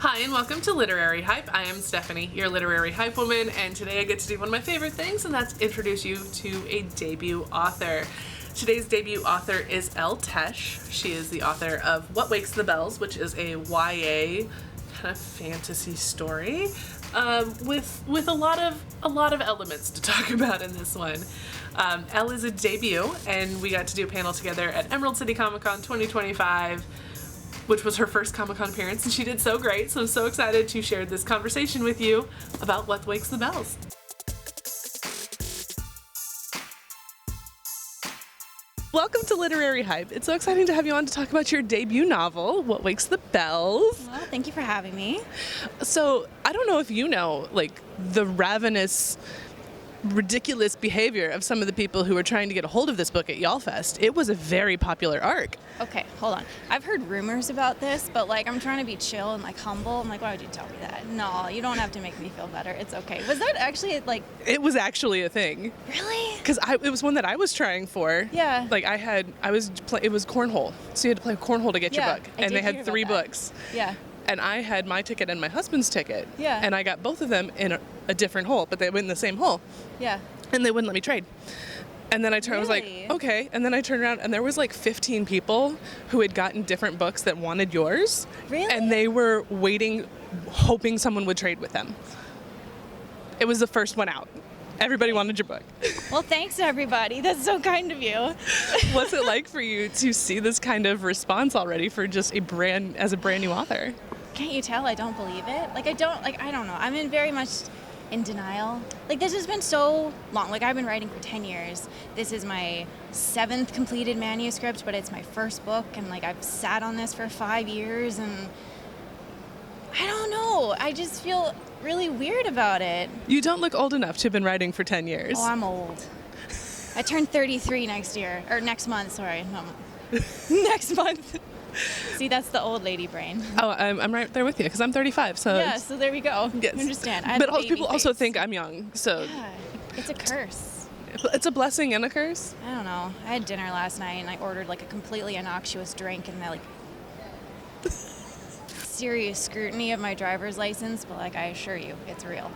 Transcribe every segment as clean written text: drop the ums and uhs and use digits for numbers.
Hi and welcome to Literary Hype. I am Stephanie, your literary hype woman, and today I get to do one of my favorite things, and that's introduce you to a debut author. Today's debut author is Elle Tesch. She is the author of What Wakes the Bells, which is a YA kind of fantasy story with a lot of elements to talk about in this one. Elle is a debut, and we got to do a panel together at Emerald City Comic Con 2025. Which was her first Comic-Con appearance, and she did so great, so I'm so excited to share this conversation with you about What Wakes the Bells. Welcome to Literary Hype. It's so exciting to have you on to talk about your debut novel, What Wakes the Bells. Well, thank you for having me. So, I don't know if you know, the ravenous, ridiculous behavior of some of the people who were trying to get a hold of this book at YALLFest. It was a very popular arc. Okay, hold on. I've heard rumors about this, but I'm trying to be chill and humble. I'm why would you tell me that? No, you don't have to make me feel better. It's okay. Was that actually It was actually a thing. Really? Because it was one that I was trying for. Yeah. It was cornhole. So you had to play cornhole to get your book. And they had 3 books. Yeah. And I had my ticket and my husband's ticket. Yeah. And I got both of them in a different hole, but they went in the same hole. Yeah. And they wouldn't let me trade. And then I was like, okay. And then I turned around and there was 15 people who had gotten different books that wanted yours. Really? And they were waiting, hoping someone would trade with them. It was the first one out. Everybody wanted your book. Well, thanks everybody. That's so kind of you. What's it like for you to see this kind of response already for just as a brand new author? Can't you tell I don't believe it? I don't know. I'm very much in denial. This has been so long. I've been writing for 10 years. This is my 7th completed manuscript, but it's my first book, and I've sat on this for 5 years, and I don't know. I just feel really weird about it. You don't look old enough to have been writing for 10 years. Oh, I'm old. I turn 33 next month, sorry. No, next month. See, that's the old lady brain. Oh, I'm right there with you, because I'm 35, so... Yeah, so there we go. Yes. I understand. But people also think I'm young, so... Yeah, it's a curse. It's a blessing and a curse. I don't know. I had dinner last night, and I ordered, a completely innocuous drink, and serious scrutiny of my driver's license, but, I assure you, it's real.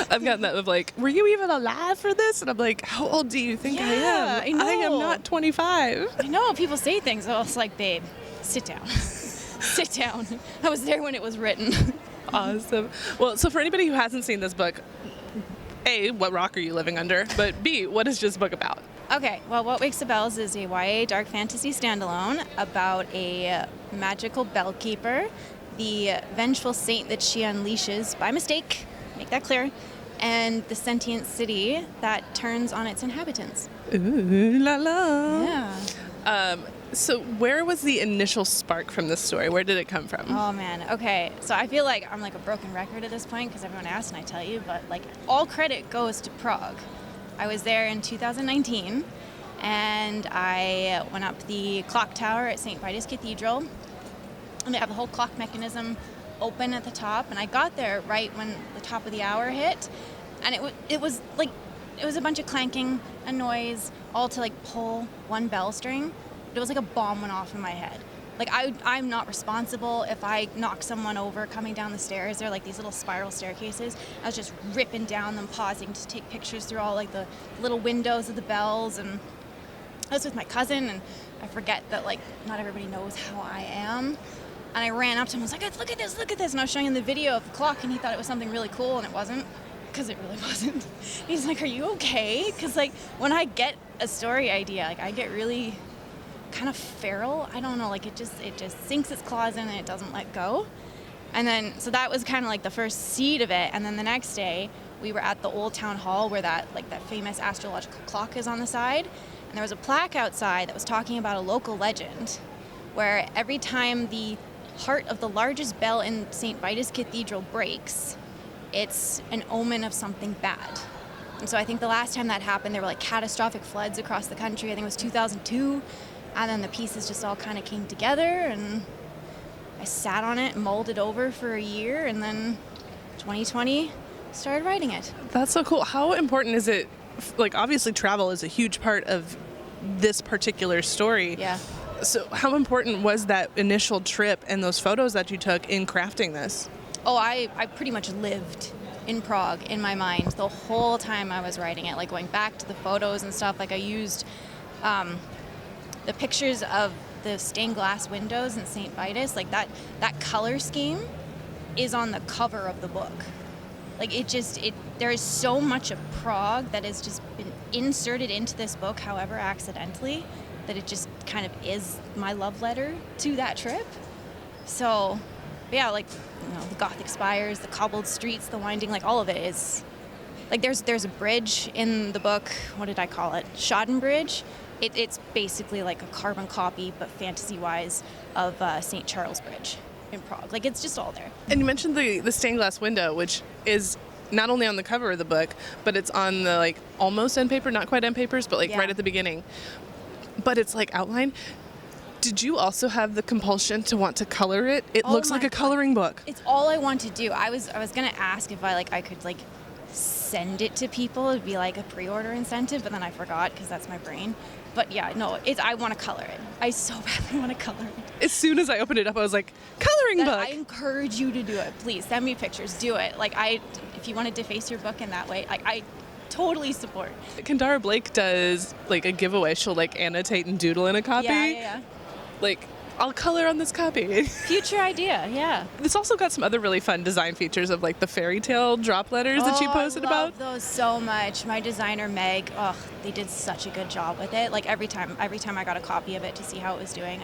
I've gotten that of were you even alive for this? And I'm like, how old do you think I am? I know. I am not 25. I know. People say things. Oh, it's babe, sit down. Sit down. I was there when it was written. Awesome. Well, so for anybody who hasn't seen this book, A, what rock are you living under? But B, what is this book about? Okay, well, What Wakes the Bells is a YA dark fantasy standalone about a magical bellkeeper, the vengeful saint that she unleashes by mistake, make that clear, and the sentient city that turns on its inhabitants. Ooh la la. Yeah. So where was the initial spark from this story? Where did it come from? Oh man, okay. So I feel like I'm a broken record at this point because everyone asks and I tell you, but all credit goes to Prague. I was there in 2019 and I went up the clock tower at St. Vitus Cathedral, and they have the whole clock mechanism open at the top, and I got there right when the top of the hour hit, and it was a bunch of clanking and noise, all to pull one bell string. It was like a bomb went off in my head. I'm not responsible if I knock someone over coming down the stairs. They're these little spiral staircases. I was just ripping down them, pausing to take pictures through all the little windows of the bells, and I was with my cousin, and I forget that not everybody knows how I am. And I ran up to him and was like, look at this. And I was showing him the video of the clock, and he thought it was something really cool, and it wasn't, because it really wasn't. He's like, are you okay? Because when I get a story idea, I get really kind of feral. I don't know, it just sinks its claws in and it doesn't let go. And then, so that was kind of the first seed of it. And then the next day, we were at the old town hall where that famous astrological clock is on the side. And there was a plaque outside that was talking about a local legend where every time the heart of the largest bell in St. Vitus Cathedral breaks, it's an omen of something bad. And so I think the last time that happened, there were catastrophic floods across the country. I think it was 2002. And then the pieces just all kind of came together, and I sat on it, mulled it over for a year, and then 2020 started writing it. That's so cool. How important is it? Obviously travel is a huge part of this particular story. Yeah. So how important was that initial trip and those photos that you took in crafting this? Oh, I pretty much lived in Prague in my mind the whole time I was writing it, like going back to the photos and stuff. Like I used the pictures of the stained glass windows in St. Vitus, like that color scheme is on the cover of the book. Like there is so much of Prague that has just been inserted into this book, however accidentally, that it just kind of is my love letter to that trip. So yeah, like, you know, the Gothic spires, the cobbled streets, the winding, like all of it is, like there's a bridge in the book. What did I call it? Schaden Bridge. It's basically like a carbon copy, but fantasy-wise, of St. Charles Bridge in Prague. Like, it's just all there. And you mentioned the stained glass window, which is not only on the cover of the book, but it's on the, like, almost end paper, not quite end papers, but like right at the beginning. But it's like outlined. Did you also have the compulsion to want to color it? It looks like a coloring book. It's all I want to do. I was gonna ask if I could like send it to people. It'd be like a pre-order incentive, but then I forgot because that's my brain. But yeah, no, I want to color it. I so badly want to color it. As soon as I opened it up, I was like, coloring book. I encourage you to do it. Please send me pictures. Do it. Like if you want to deface your book in that way, I totally support. Kendara Blake does like a giveaway. She'll like annotate and doodle in a copy. Yeah. Like, I'll color on this copy. Future idea, yeah. It's also got some other really fun design features of like the fairy tale drop letters that you posted about. I love those so much. My designer Meg, they did such a good job with it. Like every time I got a copy of it to see how it was doing,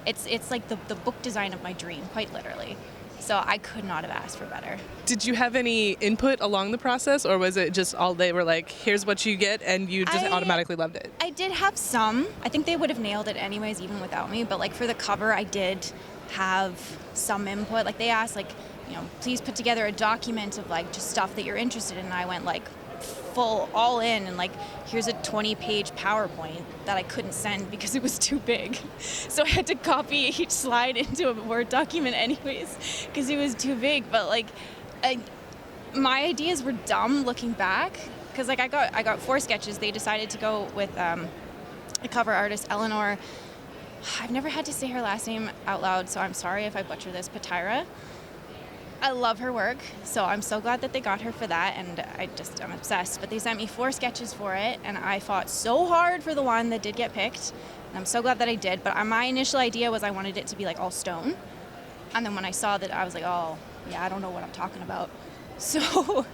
it's like the book design of my dream, quite literally. So I could not have asked for better. Did you have any input along the process, or was it just all they were like, here's what you get, and you just automatically loved it? I did have some. I think they would have nailed it anyways, even without me. But like for the cover, I did have some input. Like they asked, like, you know, please put together a document of like just stuff that you're interested in. And I went like full all in, and like here's a 20-page PowerPoint that I couldn't send because it was too big. So I had to copy each slide into a Word document anyways because it was too big. But like my ideas were dumb looking back because like I got 4 sketches. They decided to go with a cover artist, Eleanor. I've never had to say her last name out loud, so I'm sorry if I butcher this. Patira. I love her work, so I'm so glad that they got her for that, and I'm obsessed. But they sent me 4 sketches for it, and I fought so hard for the one that did get picked, and I'm so glad that I did. But my initial idea was I wanted it to be like all stone, and then when I saw that, I was like, oh, yeah, I don't know what I'm talking about. So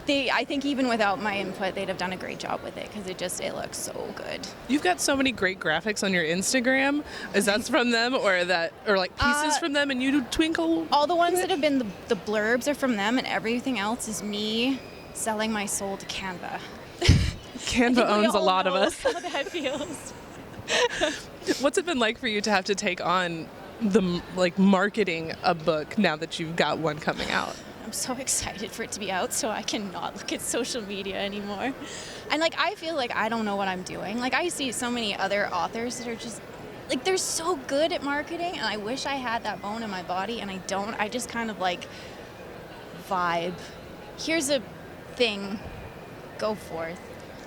I think even without my input, they'd have done a great job with it because it looks so good. You've got so many great graphics on your Instagram. Is that from them or like pieces from them and you do twinkle? All the ones that have been the blurbs are from them, and everything else is me selling my soul to Canva. Canva owns a lot of us. How that feels. What's it been like for you to have to take on the like marketing a book now that you've got one coming out? I'm so excited for it to be out so I cannot look at social media anymore. And like I feel like I don't know what I'm doing. Like I see so many other authors that are just like they're so good at marketing, and I wish I had that bone in my body, and I don't. I just kind of like vibe. Here's a thing, go forth.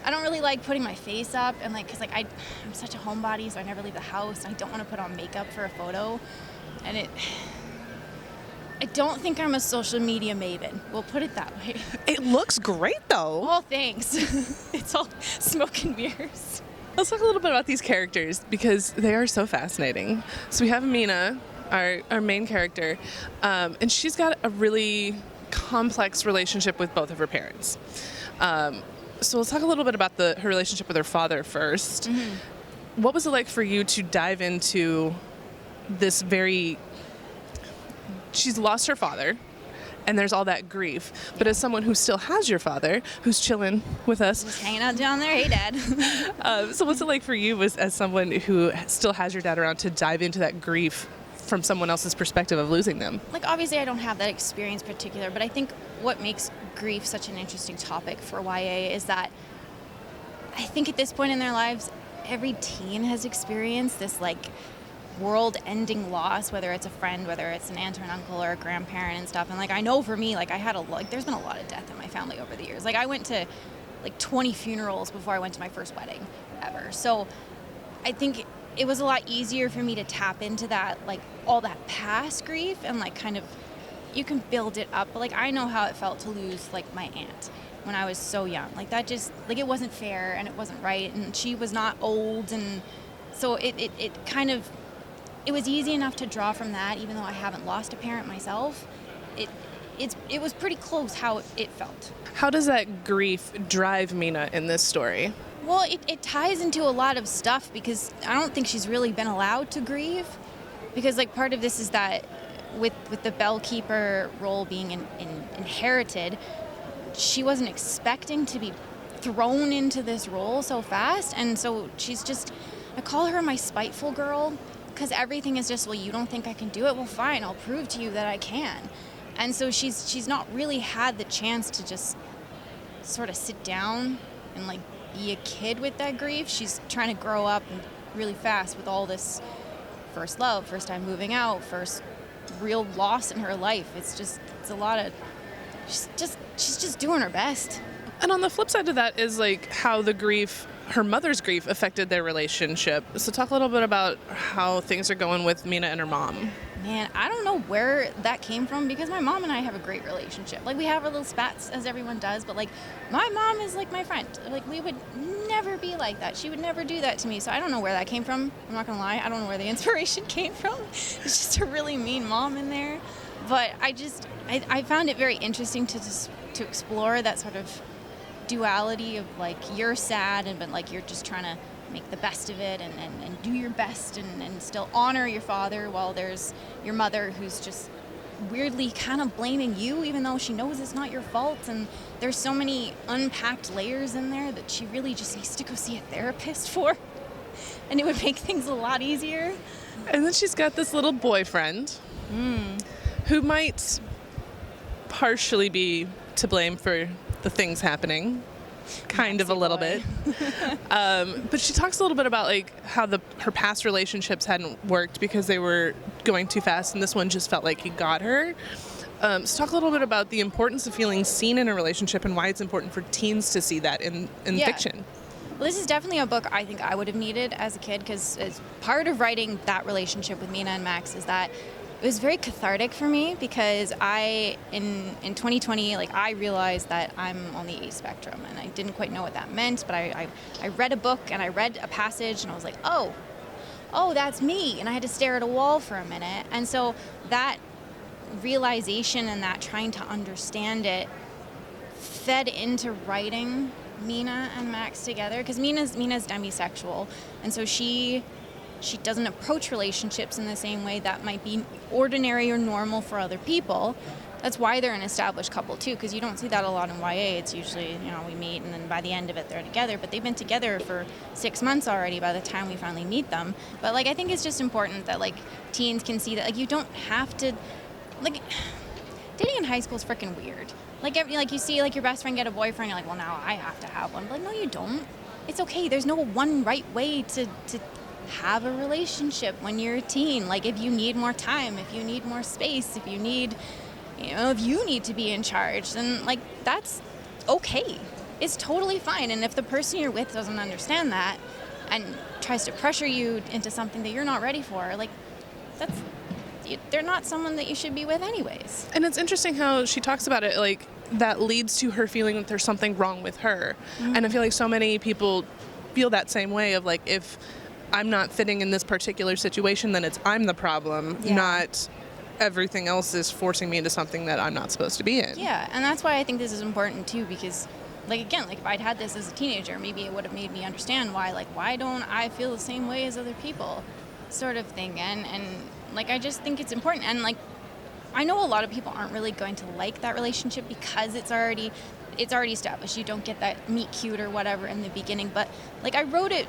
I don't really like putting my face up, and like, cause like I'm such a homebody, so I never leave the house. I don't want to put on makeup for a photo, and I don't think I'm a social media maven. We'll put it that way. It looks great though. Oh, thanks. It's all smoke and mirrors. Let's talk a little bit about these characters because they are so fascinating. So we have Mina, our main character, and she's got a really complex relationship with both of her parents. So let's talk a little bit about her relationship with her father first. Mm-hmm. What was it like for you to dive into this she's lost her father, and there's all that grief. But as someone who still has your father, who's chilling with us, just hanging out down there, hey, Dad. So what's it like for you, as someone who still has your dad around, to dive into that grief from someone else's perspective of losing them? Like obviously, I don't have that experience particular, but I think what makes grief such an interesting topic for YA is that I think at this point in their lives, every teen has experienced this like world-ending loss, whether it's a friend, whether it's an aunt or an uncle or a grandparent and stuff. And like I know for me, like there's been a lot of death in my family over the years. Like I went to like 20 funerals before I went to my first wedding ever. So I think it was a lot easier for me to tap into that, like, all that past grief, and, like, kind of, you can build it up. But, like, I know how it felt to lose, like, my aunt when I was so young. Like, that just, like, it wasn't fair, and it wasn't right, and she was not old, and so it kind of, it was easy enough to draw from that, even though I haven't lost a parent myself. It was pretty close how it felt. How does that grief drive Mina in this story? Well, it ties into a lot of stuff, because I don't think she's really been allowed to grieve, because, like, part of this is that with the bellkeeper role being inherited, she wasn't expecting to be thrown into this role so fast, and so she's just, I call her my spiteful girl, because everything is just, well, you don't think I can do it? Well, fine, I'll prove to you that I can. And so she's not really had the chance to just sort of sit down and, like, be a kid with that grief. She's trying to grow up really fast with all this first love, first time moving out, first real loss in her life. It's a lot of, she's just doing her best. And on the flip side of that is, like, how the grief, her mother's grief, affected their relationship. So talk a little bit about how things are going with Mina and her mom. Man, I don't know where that came from, because my mom and I have a great relationship. Like, we have our little spats, as everyone does, but, like, my mom is like my friend. Like, we would never be like that. She would never do that to me. So I don't know where that came from. I'm not gonna lie. I don't know where the inspiration came from. It's just a really mean mom in there. But I found it very interesting to explore that sort of duality of, like, you're sad, but, like, you're just trying to make the best of it and do your best and still honor your father, while there's your mother who's just weirdly kind of blaming you, even though she knows it's not your fault. And there's so many unpacked layers in there that she really just needs to go see a therapist for, and it would make things a lot easier. And then she's got this little boyfriend who might partially be to blame for the things happening. Kind of a little bit. But she talks a little bit about, like, how her past relationships hadn't worked because they were going too fast, and this one just felt like he got her. So talk a little bit about the importance of feeling seen in a relationship and why it's important for teens to see that in fiction. Well, this is definitely a book I think I would have needed as a kid, because as part of writing that relationship with Mina and Max is that it was very cathartic for me, because in 2020, like, I realized that I'm on the A spectrum, and I didn't quite know what that meant, but I read a book and I read a passage and I was like, oh, that's me, and I had to stare at a wall for a minute. And so that realization and that trying to understand it fed into writing Mina and Max together, because Mina's demisexual, and so she doesn't approach relationships in the same way that might be ordinary or normal for other people. That's why they're an established couple too, because you don't see that a lot in YA. It's usually, we meet and then by the end of it they're together, but they've been together for 6 months already by the time we finally meet them. But, like, I think it's just important that, like, teens can see that, like, you don't have to, like, dating in high school is freaking weird. Like, you see, like, your best friend get a boyfriend, you're like, well, now I have to have one. But, like, no, you don't. It's okay. There's no one right way to have a relationship when you're a teen. Like, if you need more time, if you need more space, if you need to be in charge, then, like, that's okay. It's totally fine. And if the person you're with doesn't understand that and tries to pressure you into something that you're not ready for, like, they're not someone that you should be with anyways. And it's interesting how she talks about it, like, that leads to her feeling that there's something wrong with her. Mm-hmm. And I feel like so many people feel that same way of, like, if I'm not fitting in this particular situation, then I'm the problem, not everything else is forcing me into something that I'm not supposed to be in. Yeah, and that's why I think this is important too, because, like, again, like, if I'd had this as a teenager, maybe it would have made me understand why don't I feel the same way as other people, sort of thing. And like, I just think it's important. And, like, I know a lot of people aren't really going to like that relationship because it's already established. You don't get that meet cute or whatever in the beginning, but, like, I wrote it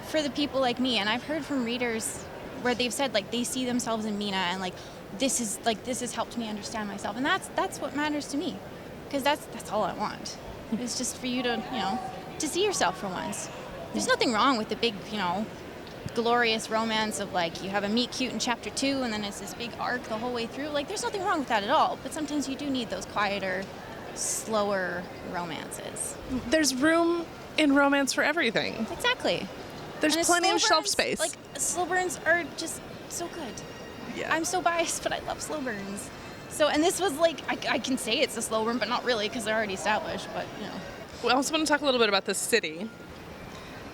for the people like me, and I've heard from readers where they've said, like, they see themselves in Mina, and, like, this has helped me understand myself, and that's what matters to me, because that's all I want. It's just for you to to see yourself for once. There's nothing wrong with the big glorious romance of, like, you have a meet cute in chapter 2 and then it's this big arc the whole way through. Like, there's nothing wrong with that at all, but sometimes you do need those quieter, slower romances. There's room in romance for everything. Exactly. There's plenty of shelf space. Like, slow burns are just so good. Yeah. I'm so biased, but I love slow burns. So, and this was like, I can say it's a slow burn, but not really because they're already established, but you know. We also want to talk a little bit about the city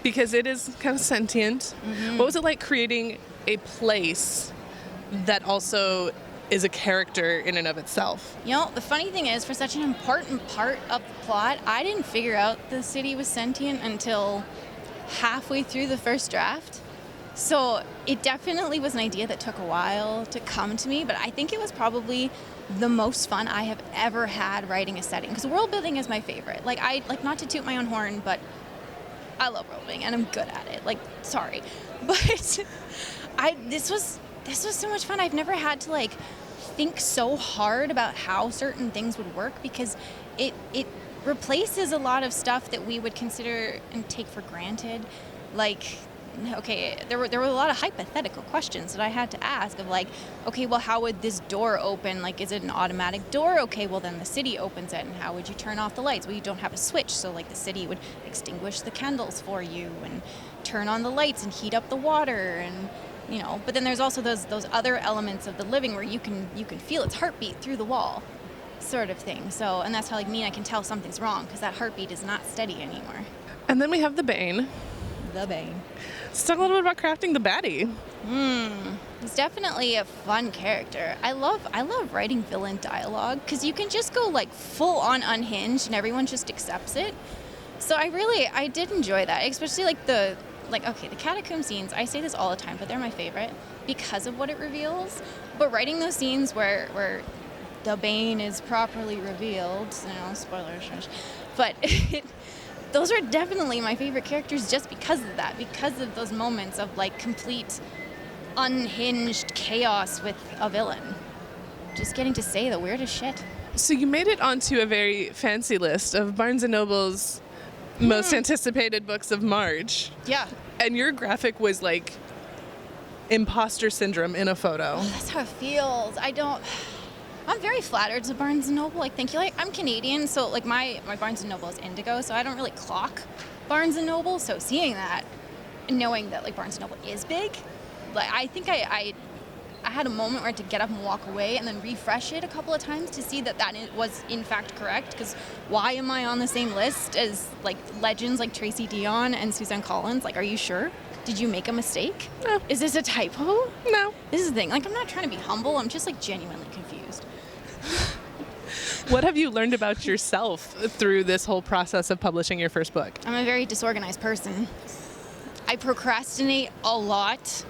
because it is kind of sentient. Mm-hmm. What was it like creating a place that also is a character in and of itself? You know, the funny thing is, for such an important part of the plot, I didn't figure out the city was sentient until halfway through the first draft. So it definitely was an idea that took a while to come to me, but I think it was probably the most fun I have ever had writing a setting, because world building is my favorite. Like, not to toot my own horn, but I love world building and I'm good at it. Like, sorry. But this was so much fun. I've never had to like think so hard about how certain things would work, because it replaces a lot of stuff that we would consider and take for granted. Like, okay, there were a lot of hypothetical questions that I had to ask of like, okay, well, how would this door open? Like, is it an automatic door? Okay, well, then the city opens it, and how would you turn off the lights? Well, you don't have a switch, so like the city would extinguish the candles for you and turn on the lights and heat up the water, and you know. But then there's also those other elements of the living where you can feel its heartbeat through the wall, sort of thing. So, and that's how like I can tell something's wrong, because that heartbeat is not steady anymore. And then we have the Bane. The Bane. Let's talk a little bit about crafting the baddie. He's definitely a fun character. I love writing villain dialogue, because you can just go like full on unhinged and everyone just accepts it. So I did enjoy that, especially like the catacomb scenes. I say this all the time, but they're my favorite because of what it reveals. But writing those scenes where the Bane is properly revealed, spoilers, but those are definitely my favorite characters just because of that, because of those moments of like complete unhinged chaos with a villain. Just getting to say the weirdest shit. So you made it onto a very fancy list of Barnes & Noble's most anticipated books of March. Yeah. And your graphic was like impostor syndrome in a photo. Oh, that's how it feels. I'm very flattered to Barnes & Noble. Like, thank you. Like, I'm Canadian, so like my Barnes & Noble is Indigo, so I don't really clock Barnes & Noble. So seeing that, knowing that like Barnes & Noble is big, like I think I had a moment where I had to get up and walk away and then refresh it a couple of times to see that was in fact correct. Because why am I on the same list as like legends like Tracy Deonn and Suzanne Collins? Like, are you sure? Did you make a mistake? No. Is this a typo? No. This is the thing. Like, I'm not trying to be humble. I'm just like genuinely confused. What have you learned about yourself through this whole process of publishing your first book? I'm a very disorganized person. I procrastinate a lot.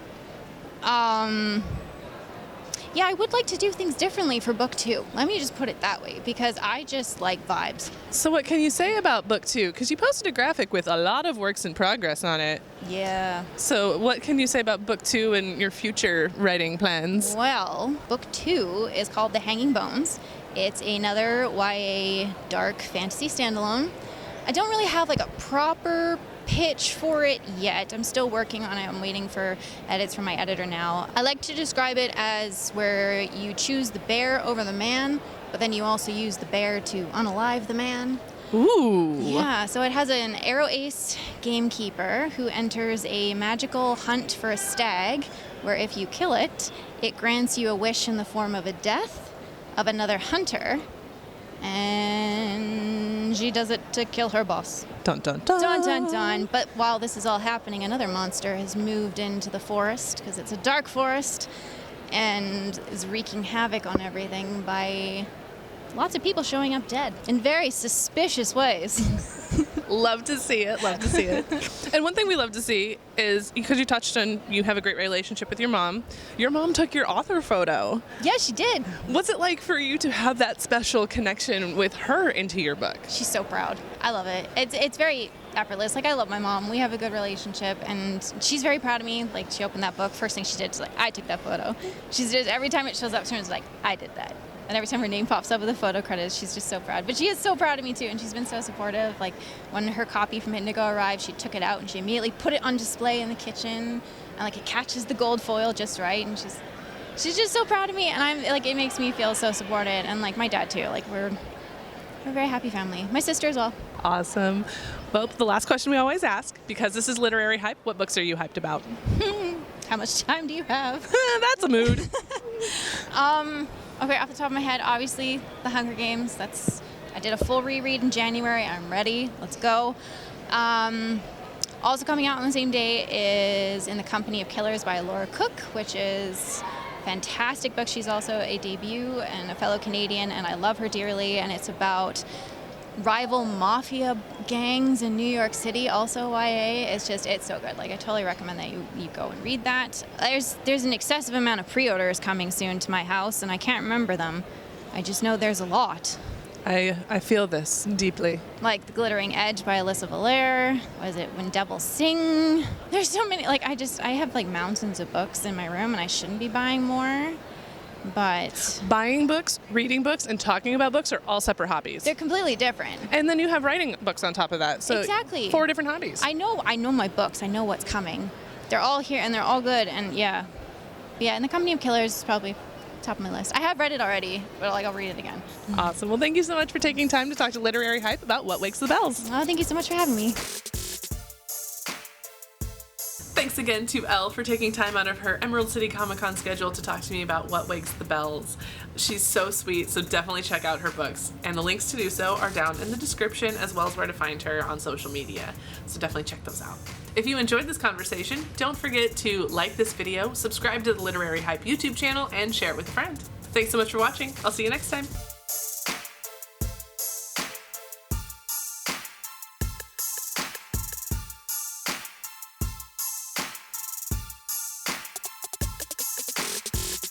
Yeah, I would like to do things differently for book 2. Let me just put it that way, because I just like vibes. So what can you say about book 2? Because you posted a graphic with a lot of works in progress on it. Yeah. So what can you say about book 2 and your future writing plans? Well, book 2 is called The Hanging Bones. It's another YA dark fantasy standalone. I don't really have like a proper pitch for it yet. I'm still working on it. I'm waiting for edits from my editor now. I like to describe it as where you choose the bear over the man, but then you also use the bear to unalive the man. Ooh. Yeah, so it has an arrow ace gamekeeper who enters a magical hunt for a stag, where if you kill it, it grants you a wish in the form of a death of another hunter, and she does it to kill her boss. Dun, dun, dun. Dun, dun, dun. But while this is all happening, another monster has moved into the forest, because it's a dark forest, and is wreaking havoc on everything by lots of people showing up dead in very suspicious ways. Love to see it. Love to see it. And one thing we love to see is, because you touched on, you have a great relationship with your mom. Your mom took your author photo. Yeah, she did. What's it like for you to have that special connection with her into your book? She's so proud. I love it. It's very effortless. Like, I love my mom. We have a good relationship, and she's very proud of me. Like, she opened that book. First thing she did was like, I took that photo. She's just, every time it shows up, she's like, I did that. And every time her name pops up with the photo credits, she's just so proud. But she is so proud of me, too, and she's been so supportive. Like, when her copy from Indigo arrived, she took it out, and she immediately put it on display in the kitchen. And, like, it catches the gold foil just right, and she's just so proud of me. And I'm like, it makes me feel so supported. And, like, my dad, too. Like, we're a very happy family. My sister as well. Awesome. Well, the last question we always ask, because this is Literary Hype, what books are you hyped about? How much time do you have? That's a mood. Okay, off the top of my head, obviously, The Hunger Games. I did a full reread in January. I'm ready. Let's go. Also coming out on the same day is In the Company of Killers by Laura Cook, which is a fantastic book. She's also a debut and a fellow Canadian, and I love her dearly. And it's about rival mafia gangs in New York City, also YA. It's so good. Like, I totally recommend that you go and read that. There's an excessive amount of pre-orders coming soon to my house, and I can't remember them. I just know there's a lot. I feel this deeply. Like The Glittering Edge by Alyssa Valere. Was it When Devils Sing? There's so many. Like, I have like mountains of books in my room, and I shouldn't be buying more. But buying books, reading books, and talking about books are all separate hobbies. They're completely different. And then you have writing books on top of that. So exactly. 4 different hobbies. I know my books. I know what's coming. They're all here, and they're all good. And yeah. In the Company of Killers is probably top of my list. I have read it already, but I'll read it again. Awesome. Well, thank you so much for taking time to talk to Literary Hype about What Wakes the Bells. Oh, thank you so much for having me. Thanks again to Elle for taking time out of her Emerald City Comic Con schedule to talk to me about What Wakes the Bells. She's so sweet, so definitely check out her books. And the links to do so are down in the description, as well as where to find her on social media. So definitely check those out. If you enjoyed this conversation, don't forget to like this video, subscribe to the Literary Hype YouTube channel, and share it with a friend. Thanks so much for watching. I'll see you next time.